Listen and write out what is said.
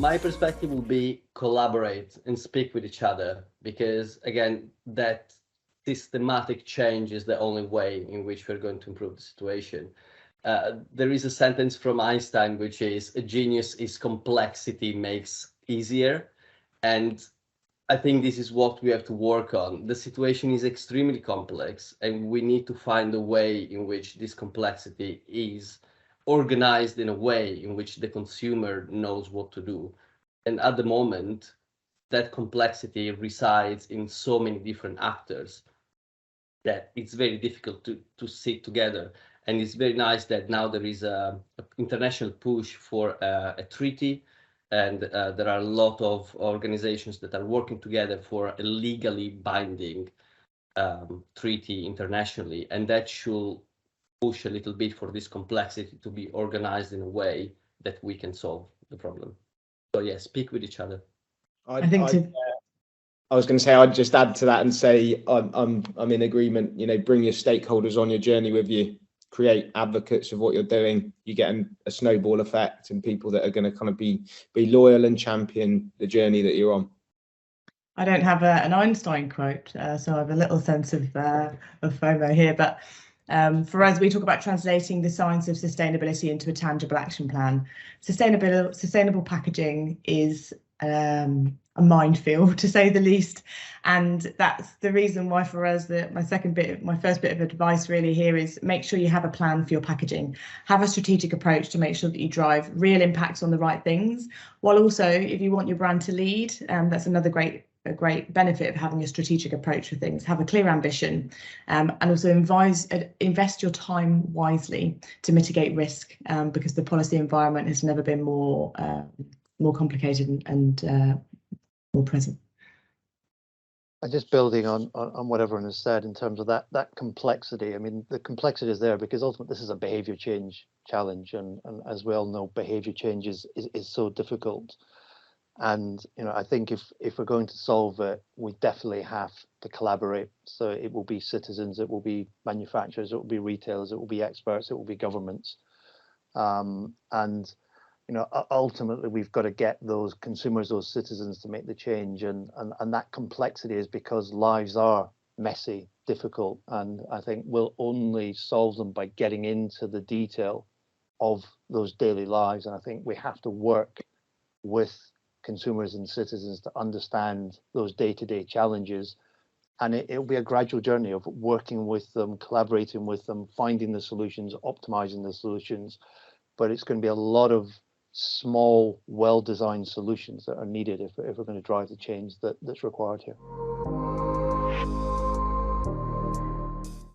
My perspective will be collaborate and speak with each other, because again, that systematic change is the only way in which we're going to improve the situation. There is a sentence from Einstein, which is, a genius is complexity makes easier. And I think this is what we have to work on. The situation is extremely complex, and we need to find a way in which this complexity is organized in a way in which the consumer knows what to do. And at the moment, that complexity resides in so many different actors that it's very difficult to sit together. And it's very nice that now there is a international push for a treaty, and there are a lot of organizations that are working together for a legally binding treaty internationally, and that should push a little bit for this complexity to be organized in a way that we can solve the problem. So yeah, speak with each other. I was going to say, I'd just add to that and say I'm in agreement. You know, bring your stakeholders on your journey with you. Create advocates of what you're doing. You get a snowball effect, and people that are going to kind of be loyal and champion the journey that you're on. I don't have an Einstein quote, so I have a little sense of FOMO here. But for us, we talk about translating the science of sustainability into a tangible action plan. Sustainable packaging is a minefield, to say the least, and that's the reason why for us my first bit of advice really here is make sure you have a plan for your packaging. Have a strategic approach to make sure that you drive real impacts on the right things, while also, if you want your brand to lead, that's another great benefit of having a strategic approach for things. Have a clear ambition, and also invest your time wisely to mitigate risk, because the policy environment has never been more complicated and more present. And just building on what everyone has said in terms of that complexity. I mean, the complexity is there because ultimately this is a behaviour change challenge, and as we all know, behaviour change is so difficult. And I think if we're going to solve it, we definitely have to collaborate. So it will be citizens, it will be manufacturers, it will be retailers, it will be experts, it will be governments, and ultimately we've got to get those consumers, those citizens, to make the change, and that complexity is because lives are messy, difficult, and I think we'll only solve them by getting into the detail of those daily lives. And I think we have to work with consumers and citizens to understand those day-to-day challenges, and it'll be a gradual journey of working with them, collaborating with them, finding the solutions, optimizing the solutions, but it's going to be a lot of small, well-designed solutions that are needed if we're going to drive the change that's required here.